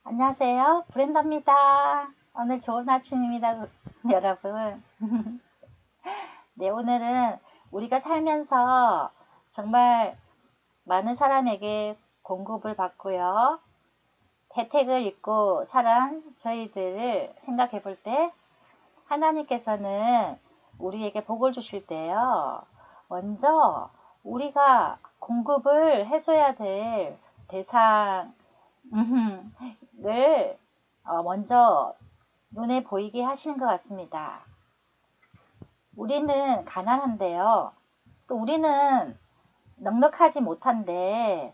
안녕하세요. 브렌다입니다. 오늘 좋은 아침입니다, 여러분. 네, 오늘은 우리가 살면서 정말 많은 사람에게 공급을 받고요. 혜택을 입고 살아온 저희들을 생각해 볼 때, 하나님께서는 우리에게 복을 주실 때요. 먼저 우리가 공급을 해줘야 될 대상을 먼저 눈에 보이게 하시는 것 같습니다. 우리는 가난한데요. 또 우리는 넉넉하지 못한데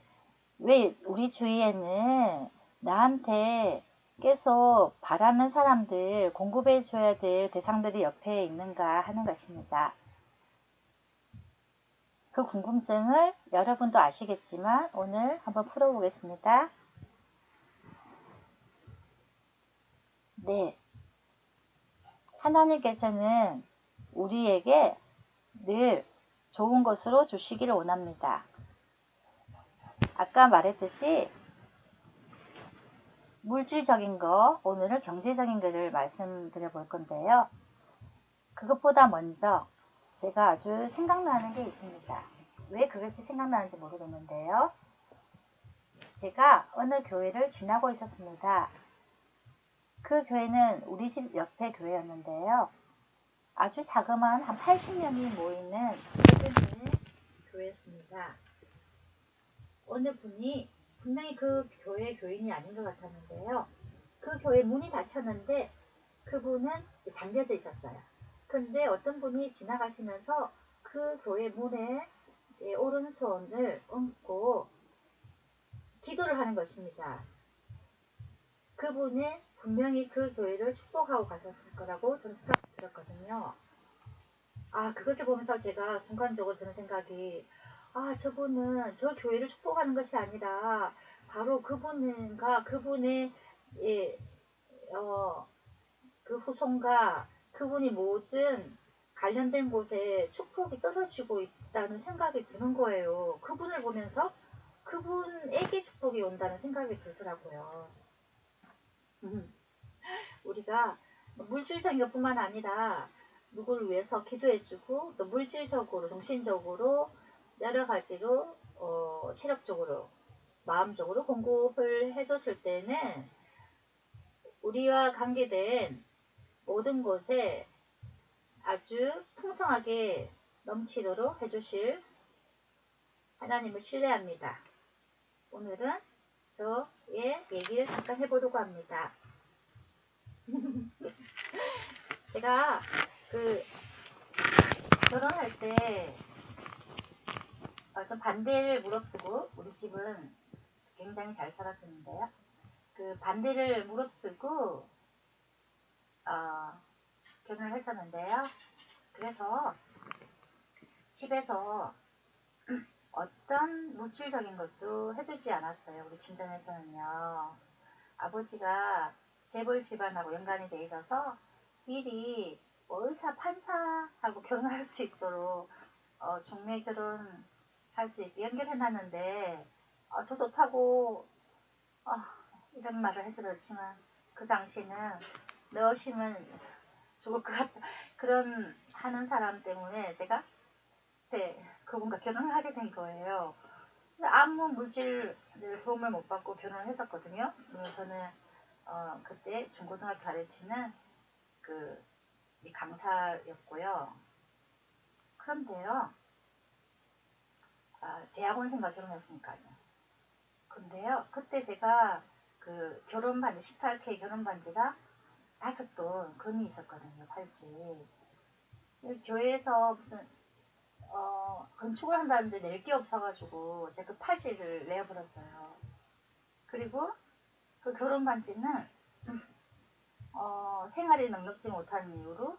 왜 우리 주위에는 나한테 계속 바라는 사람들, 공급해 줘야 될 대상들이 옆에 있는가 하는 것입니다. 그 궁금증을 여러분도 아시겠지만 오늘 한번 풀어보겠습니다. 네. 하나님께서는 우리에게 늘 좋은 것으로 주시기를 원합니다. 아까 말했듯이 물질적인 거, 오늘은 경제적인 것을 말씀드려 볼 건데요. 그것보다 먼저 제가 아주 생각나는 게 있습니다. 왜 그것이 생각나는지 모르겠는데요. 제가 어느 교회를 지나고 있었습니다. 그 교회는 우리 집 옆에 교회였는데요. 아주 자그마한 한 80명이 모이는 작은 교회였습니다. 어느 분이 분명히 그 교회 교인이 아닌 것 같았는데요. 그 교회 문이 닫혔는데 그분은 잠겨져 있었어요. 근데 어떤 분이 지나가시면서 그 교회 문에 오른손을 얹고 기도를 하는 것입니다. 그분이 분명히 그 교회를 축복하고 가셨을 거라고 저는 생각이 들었거든요. 그것을 보면서 제가 순간적으로 드는 생각이 저분은 저 교회를 축복하는 것이 아니라 바로 그분과 그분의 예, 그 후손과 그분이 모든 관련된 곳에 축복이 떨어지고 있다는 생각이 드는 거예요. 그분을 보면서 그분에게 축복이 온다는 생각이 들더라고요. 우리가 물질적인 것뿐만 아니라 누구를 위해서 기도해주고 또 물질적으로 정신적으로 여러 가지로 체력적으로 마음적으로 공급을 해줬을 때는 우리와 관계된 모든 곳에 아주 풍성하게 넘치도록 해주실 하나님을 신뢰합니다. 오늘은 저의 얘기를 잠깐 해보려고 합니다. 제가 결혼할 때 좀 반대를 무릅쓰고 우리 집은 굉장히 잘 살았었는데요. 그 반대를 무릅쓰고 결혼을 했었는데요. 그래서 집에서 어떤 물질적인 것도 해주지 않았어요. 우리 친정에서는요. 아버지가 재벌 집안하고 연관이 돼 있어서 미리 의사, 판사하고 결혼할 수 있도록 중매 결혼 할 수 있게 연결해놨는데 저 좋다고 이런 말을 해서 그렇지만 그 당시는 넣으시면 죽을 것 같다 그런 하는 사람 때문에 제가 그분과 결혼을 하게 된 거예요. 아무 물질 도움을 못 받고 결혼을 했었거든요. 저는 그때 중고등학교 가르치는 강사였고요. 그런데요, 대학원생과 결혼했으니까요. 근데요, 그때 제가 결혼 반지, 18K 결혼 반지가 5돈 금이 있었거든요, 팔찌. 교회에서 무슨 건축을 한다는데 낼 게 없어가지고 제가 그 팔찌를 내어버렸어요. 그리고 그 결혼 반지는 생활이 넉넉지 못한 이유로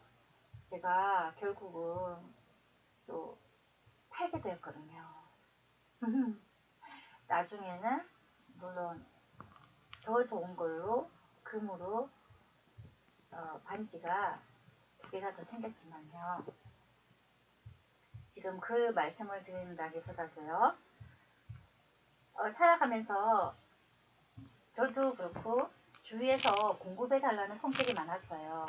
제가 결국은 또 팔게 되었거든요. 나중에는 물론 더 좋은 걸로 금으로 반지가 2개가 더 생겼지만요. 지금 그 말씀을 드린다기보다도요. 살아가면서 저도 그렇고 주위에서 공급해달라는 손길이 많았어요.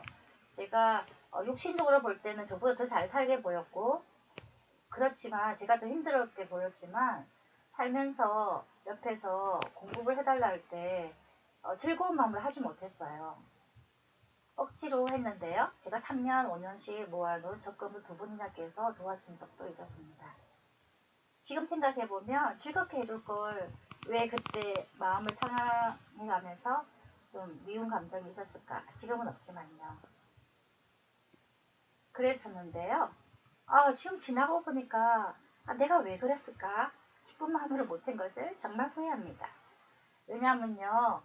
제가 육신적으로 볼 때는 저보다 더 잘 살게 보였고, 그렇지만 제가 더 힘들었게 보였지만 살면서 옆에서 공급을 해달라 할 때 즐거운 마음을 하지 못했어요. 억지로 했는데요. 제가 3년, 5년씩 모아놓은 적금을 2번이나 깨서 도와준 적도 있었습니다. 지금 생각해보면 즐겁게 해줄 걸 왜 그때 마음을 상해가면서 좀 미운 감정이 있었을까? 지금은 없지만요. 그랬었는데요. 지금 지나고 보니까 내가 왜 그랬을까? 기쁜 마음으로 못한 것을 정말 후회합니다. 왜냐하면요,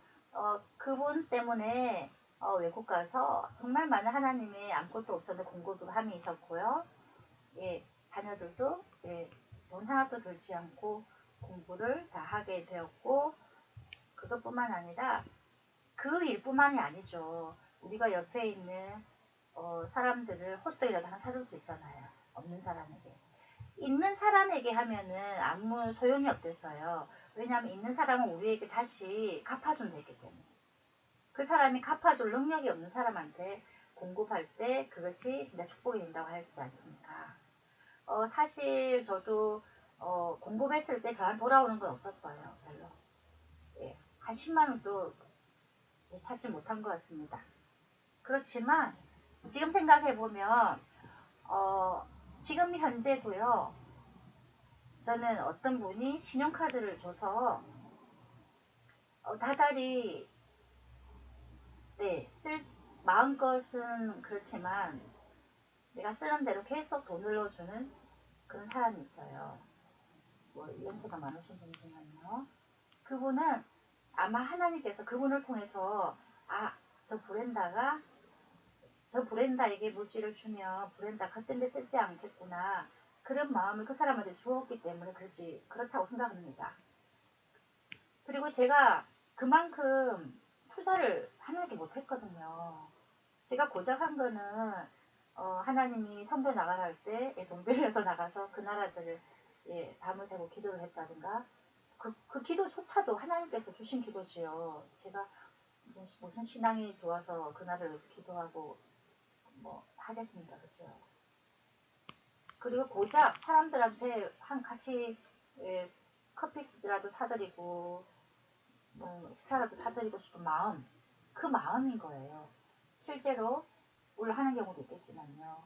그분 때문에 외국 가서 정말 많은 하나님의 아무것도 없었는데 공급함이 있었고요. 예, 자녀들도 돈 하나도 들지 않고 공부를 다 하게 되었고, 그것뿐만 아니라 그 일뿐만이 아니죠. 우리가 옆에 있는 사람들을 호떡이라도 하나 사줄 수 있잖아요. 없는 사람에게. 있는 사람에게 하면은 아무 소용이 없겠어요. 왜냐하면 있는 사람은 우리에게 다시 갚아준다 했기 때문에. 그 사람이 갚아줄 능력이 없는 사람한테 공급할 때 그것이 진짜 축복이 된다고 하지 않습니까? 사실 저도 공급했을 때 저한테 돌아오는 건 없었어요. 별로. 예, 한 10만 원도 찾지 못한 것 같습니다. 그렇지만 지금 생각해보면 지금 현재도요. 저는 어떤 분이 신용카드를 줘서 다달이 마음껏은 그렇지만 내가 쓰는 대로 계속 돈을 넣어주는 그런 사람이 있어요. 뭐 연세가 많으신 분이지만요. 그분은 아마 하나님께서 그분을 통해서 저 브렌다에게 물질을 주면 브렌다 같은 데 쓰지 않겠구나. 그런 마음을 그 사람한테 주었기 때문에 그렇다고 생각합니다. 그리고 제가 그만큼 투자를 하나님께 못했거든요. 제가 고작 한 거는 하나님이 선교 나가라 할 때 돈 빌려서 나가서 그 나라들을 밤을 새고 기도를 했다든가 그 기도조차도 하나님께서 주신 기도지요. 제가 무슨 신앙이 좋아서 그 나라를 위해서 기도하고 뭐 하겠습니다. 그죠? 그리고 고작 사람들한테 같이 커피라도 사드리고 식사라도 사드리고 싶은 마음, 그 마음인 거예요. 실제로 물론 하는 경우도 있겠지만요.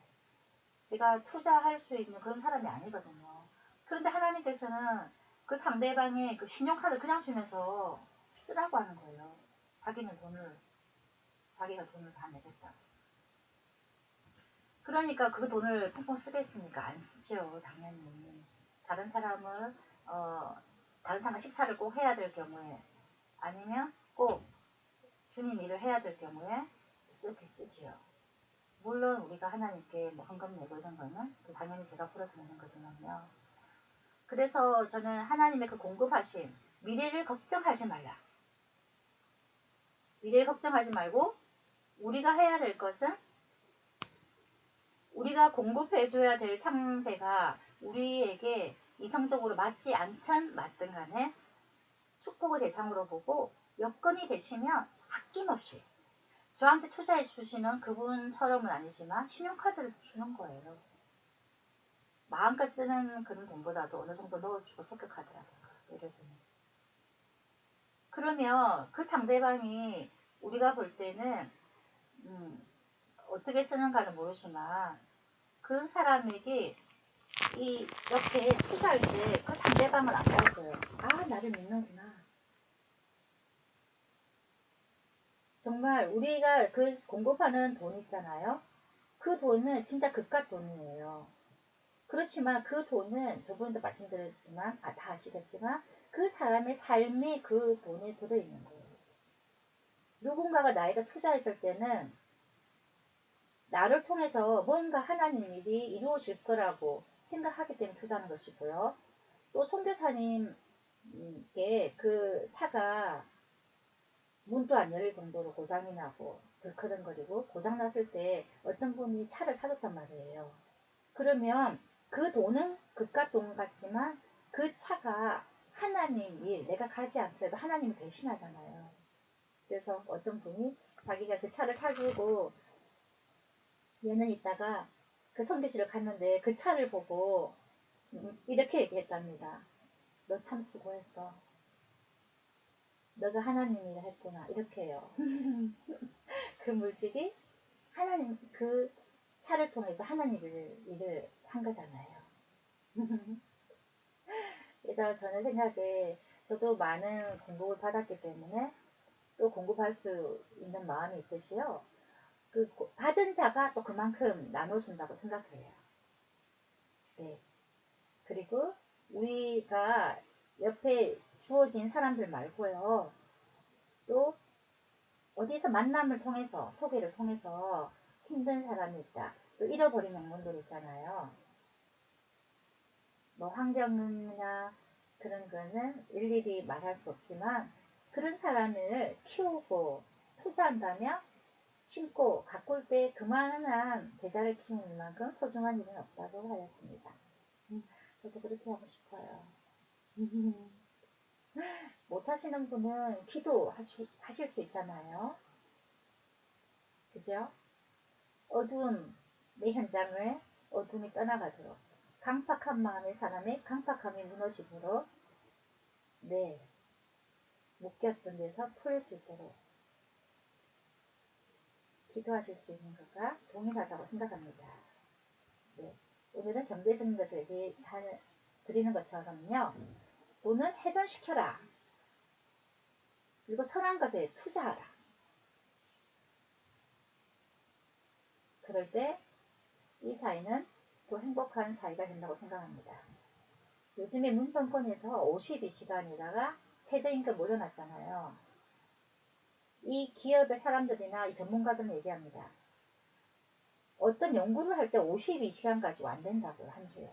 제가 투자할 수 있는 그런 사람이 아니거든요. 그런데 하나님께서는 그 상대방의 그 신용카드 그냥 주면서 쓰라고 하는 거예요. 자기가 돈을 다 내겠다. 그러니까 그 돈을 펑펑 쓰겠습니까? 안 쓰죠, 당연히. 다른 사람을 다른 사람 식사를 꼭 해야 될 경우에 아니면 꼭 주님 일을 해야 될 경우에 쓰지요. 물론 우리가 하나님께 뭐 헌금 내고 이런 거는 당연히 제가 풀어서 내는 거지만요. 그래서 저는 하나님의 그 공급하심, 미래를 걱정하지 말라. 미래를 걱정하지 말고 우리가 해야 될 것은 우리가 공급해줘야 될 상대가 우리에게 이성적으로 맞지 않든 맞든 간에 축복의 대상으로 보고 여건이 되시면 아낌없이 저한테 투자해 주시는 그분처럼은 아니지만 신용카드를 주는 거예요. 마음껏 쓰는 그런 돈보다도 어느 정도 넣어주고 체크카드라든가 예를 들면. 그러면 그 상대방이 우리가 볼 때는 어떻게 쓰는가는 모르지만 그 사람에게 이 옆에 투자할 때 그 상대방을 안 봐줘요. 나를 믿는구나. 정말 우리가 그 공급하는 돈 있잖아요. 그 돈은 진짜 그깟 돈이에요. 그렇지만 그 돈은 저번에도 말씀드렸지만 다 아시겠지만 그 사람의 삶이 그 돈에 들어있는 거예요. 누군가가 나에게 투자했을 때는 나를 통해서 뭔가 하나님 일이 이루어질 거라고 생각하기 때문에 투자하는 것이고요. 또 선교사님께 그 차가 문도 안 열릴 정도로 고장이 나고 덜커덩거리고 고장났을 때 어떤 분이 차를 사줬단 말이에요. 그러면 그 돈은 그깟 돈 같지만 그 차가 하나님 일, 내가 가지 않더라도 하나님이 대신하잖아요. 그래서 어떤 분이 자기가 그 차를 사주고 몇 년 있다가 그 선교지를 갔는데 그 차를 보고 이렇게 얘기했답니다. 너 참 수고했어. 너가 하나님 일을 했구나. 이렇게 해요. 그 물질이 하나님, 그 차를 통해서 하나님 일을 한 거잖아요. 그래서 저는 생각에 저도 많은 공급을 받았기 때문에 또 공급할 수 있는 마음이 있으시요. 그 받은 자가 또 그만큼 나눠준다고 생각해요. 네. 그리고 우리가 옆에 주어진 사람들 말고요. 또 어디서 만남을 통해서 소개를 통해서 힘든 사람이 있다. 또 잃어버린 영혼들 있잖아요. 뭐 환경이나 그런 거는 일일이 말할 수 없지만 그런 사람을 키우고 투자한다면 심고 가꿀 때 그만한 제자를 키우는 만큼 소중한 일은 없다고 하였습니다. 저도 그렇게 하고 싶어요. 못하시는 분은 기도하실 수 있잖아요. 그죠? 어두운 내 현장을 어둠이 떠나가도록 강팍한 마음의 사람의 강팍함이 무너지도록 네 묶였던 데서 풀릴 수 있도록 기도하실 수 있는 것과 동일하다고 생각합니다. 네. 오늘은 경제적인 것을 드리는 것처럼요. 돈은 회전시켜라. 그리고 선한 것에 투자하라. 그럴 때 이 사회는 더 행복한 사회가 된다고 생각합니다. 요즘에 문정권에서 52시간에다가 최저임금 올려놨잖아요. 이 기업의 사람들이나 이 전문가들은 얘기합니다. 어떤 연구를 할 때 52시간까지 안 된다고요, 한 주에.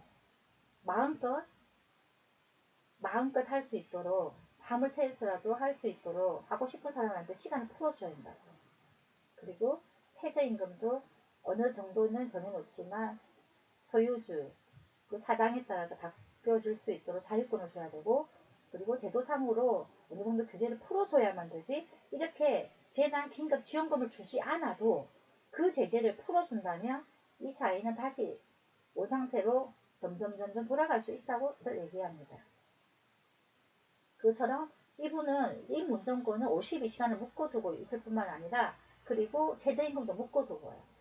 마음껏 할 수 있도록, 밤을 새서라도 할 수 있도록 하고 싶은 사람한테 시간을 풀어줘야 된다고. 그리고 최저임금도 어느 정도는 정해놓지만 소유주, 그 사장에 따라서 바뀌어질 수 있도록 자유권을 줘야 되고, 그리고 제도상으로 어느 정도 규제를 풀어줘야만 되지, 이렇게 재난 긴급 지원금을 주지 않아도 그 제재를 풀어준다면 이 사회는 다시 오상태로 점점 돌아갈 수 있다고 얘기합니다. 그처럼 이분은 이 문정권은 52시간을 묶어두고 있을 뿐만 아니라 그리고 최저임금도 묶어두고요.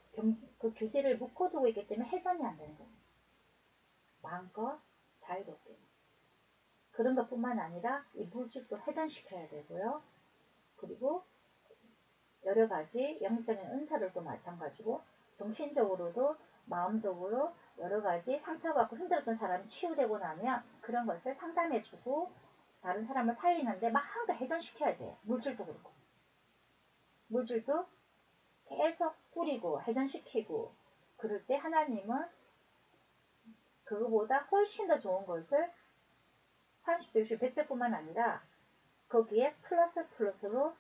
그 규제를 묶어두고 있기 때문에 해산이 안 되는 겁니다. 마음껏 자유롭게. 그런 것뿐만 아니라 이 물질도 회전시켜야 되고요. 그리고 여러 가지 영적인 은사들도 마찬가지고 정신적으로도 마음적으로 여러 가지 상처받고 힘들었던 사람이 치유되고 나면 그런 것을 상담해주고 다른 사람을 살리는데 마음껏 회전시켜야 돼요. 물질도 그렇고. 물질도 계속 뿌리고 회전시키고 그럴 때 하나님은 그거보다 훨씬 더 좋은 것을 30배, 60배, 100배뿐만 아니라 거기에 플러스로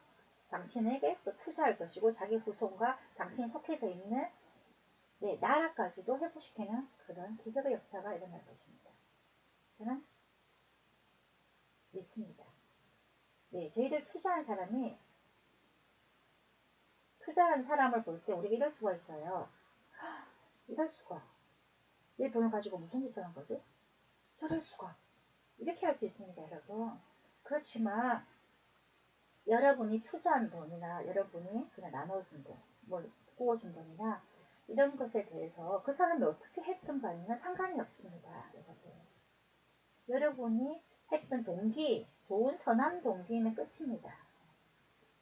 당신에게 또 투자할 것이고 자기 후손과 당신이 속해져 있는 나라까지도 회복시키는 그런 기적의 역사가 일어날 것입니다. 저는 믿습니다. 저희들 투자한 사람을 볼 때 우리가 이럴 수가 있어요. 이럴 수가. 내 돈을 가지고 무슨 짓을 한 거지? 저럴 수가. 이렇게 할 수 있습니다, 여러분. 그렇지만 여러분이 투자한 돈이나 여러분이 그냥 나눠준 돈, 뭘 구워준 돈이나 이런 것에 대해서 그 사람이 어떻게 했던 간에는 상관이 없습니다, 여러분. 여러분이 했던 동기, 좋은 선한 동기는 끝입니다.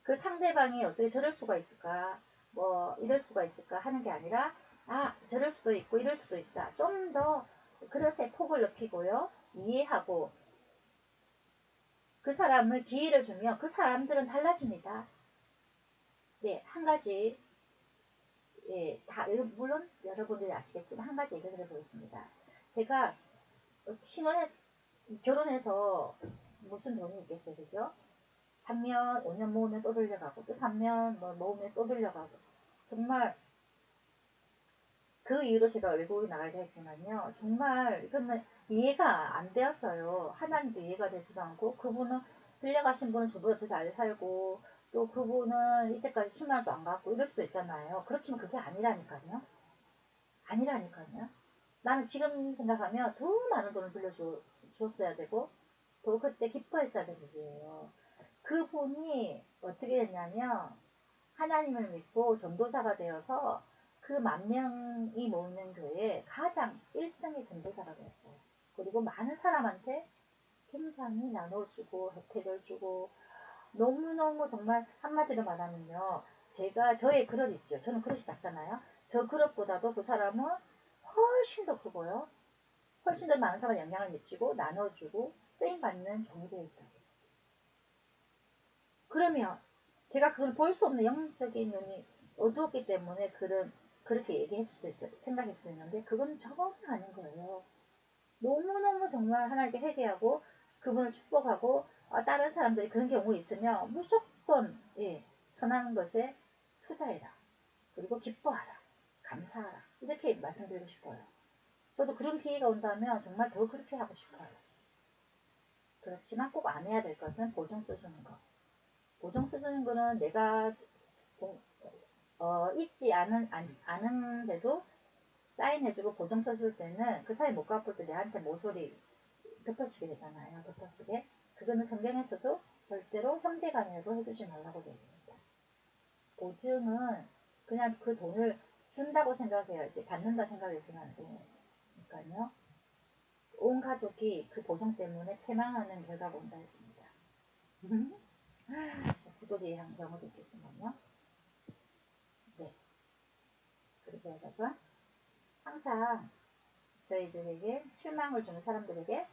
그 상대방이 어떻게 저럴 수가 있을까, 뭐 이럴 수가 있을까 하는 게 아니라 저럴 수도 있고 이럴 수도 있다. 좀 더 그릇의 폭을 넓히고요. 이해하고 그 사람을 기회를 주면 그 사람들은 달라집니다. 한 가지 물론 여러분들이 아시겠지만 한 가지 얘기를 해보겠습니다. 제가 결혼해서 무슨 돈이 있겠어요, 그죠? 3년, 5년 모으면 또 들려가고 또 3년 모으면 또 들려가고 정말 그 이후로 제가 외국에 나가게 했지만요. 정말 이거는 이해가 안 되었어요. 하나님도 이해가 되지도 않고 그분은 들려가신 분은 저보다 더 잘 살고 또 그분은 이때까지 10만 원도 안 갖고 이럴 수도 있잖아요. 그렇지만 그게 아니라니까요. 아니라니까요. 나는 지금 생각하면 더 많은 돈을 빌려줬어야 되고 더 그때 기뻐했어야 되는 일이에요. 그분이 어떻게 됐냐면 하나님을 믿고 전도자가 되어서 그 10,000명이 모이는 교회에 가장 1등의 전도자가 되었어요. 그리고 많은 사람한테 굉장히 나눠주고 혜택을 주고 너무너무 정말 한마디로 말하면요. 제가 저의 그릇 있죠. 저는 그릇이 작잖아요. 저 그릇보다도 그 사람은 훨씬 더 크고요. 훨씬 더 많은 사람에 영향을 미치고 나눠주고 쓰임받는 종이 되어 있어요. 그러면 제가 그걸 볼 수 없는 영적인 눈이 어두웠기 때문에 그렇게 얘기했을 수 있어요. 생각했을 수 있는데 그건 전혀 아닌 거예요. 너무너무 정말 하나님께 회개하고 그분을 축복하고 다른 사람들이 그런 경우 있으면 무조건 선한 것에 투자해라. 그리고 기뻐하라. 감사하라. 이렇게 말씀드리고 싶어요. 저도 그런 기회가 온다면 정말 더 그렇게 하고 싶어요. 그렇지만 꼭 안 해야 될 것은 보증 써주는 거. 보증 써주는 거는 내가 잊지 않은데도 사인해주고 보증 써줄 때는 그 사이 못 갚을 때 내한테 모조리 덮어쓰게 되잖아요. 덮어쓰게. 그거는 성경에서도 절대로 형제간에도 해주지 말라고 되어 있습니다. 보증은 그냥 그 돈을 준다고 생각해야지 받는다 생각했으면 안 되니까요. 온 가족이 그 보증 때문에 패망하는 결과가 온다 했습니다. 구독이 한 경우도 있겠지만요. 네. 그래서 여러분 항상 저희들에게 실망을 주는 사람들에게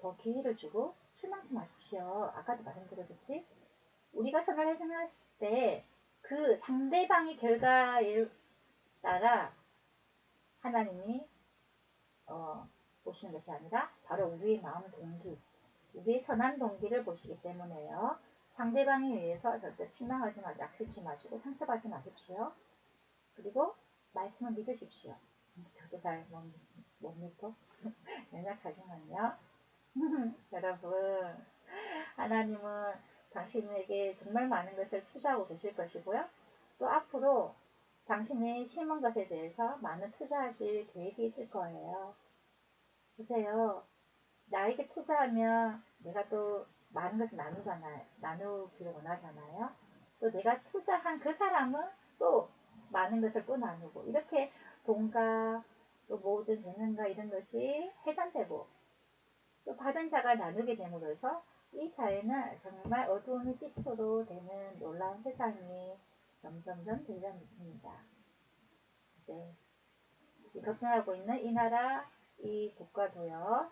더 기회를 주고 실망치 마십시오. 아까도 말씀드렸듯이 우리가 선을 행했을 때 그 상대방의 결과에 따라 하나님이 보시는 것이 아니라 바로 우리의 마음 동기, 우리의 선한 동기를 보시기 때문에요. 상대방에 의해서 절대 실망하지 마시고 약십지 마시고 상처받지 마십시오. 그리고 말씀을 믿으십시오. 저도 잘 못 믿고 연약하지만요. 여러분 하나님은 당신에게 정말 많은 것을 투자하고 계실 것이고요. 또 앞으로 당신의 심은 것에 대해서 많은 투자하실 계획이 있을 거예요. 보세요. 나에게 투자하면 내가 또 많은 것을 나누기를 원하잖아요. 또 내가 투자한 그 사람은 또 많은 것을 또 나누고 이렇게 돈과 또 모든 재능과 이런 것이 회전되고 또 받은 자가 나누게 됨으로써 이 사회는 정말 어두움이 빛으로 되는 놀라운 세상이 점점점 되려 믿습니다. 네. 걱정하고 있는 이 나라, 이 국가도요.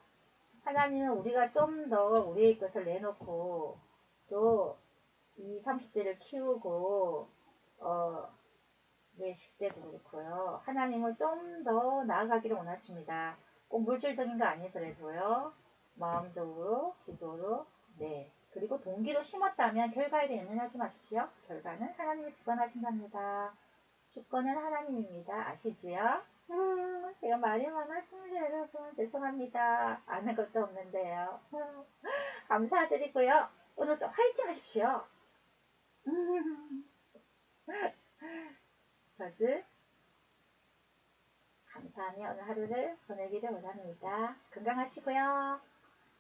하나님은 우리가 좀 더 우리의 것을 내놓고 또 이 30대를 키우고 내 10대도 그렇고요. 하나님은 좀 더 나아가기를 원하십니다. 꼭 물질적인 거 아니더라도요. 마음적으로, 기도로, 네. 그리고 동기로 심었다면 결과에 대해 연연하지 마십시오. 결과는 하나님이 주관하신답니다. 주권은 하나님입니다. 아시지요? 제가 말이 많았습니다, 여러분. 죄송합니다. 아는 것도 없는데요. 감사드리고요. 오늘도 화이팅 하십시오. 저도 감사하며 오늘 하루를 보내기를 원합니다. 건강하시고요.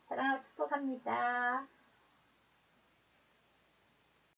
사랑하고 축복합니다.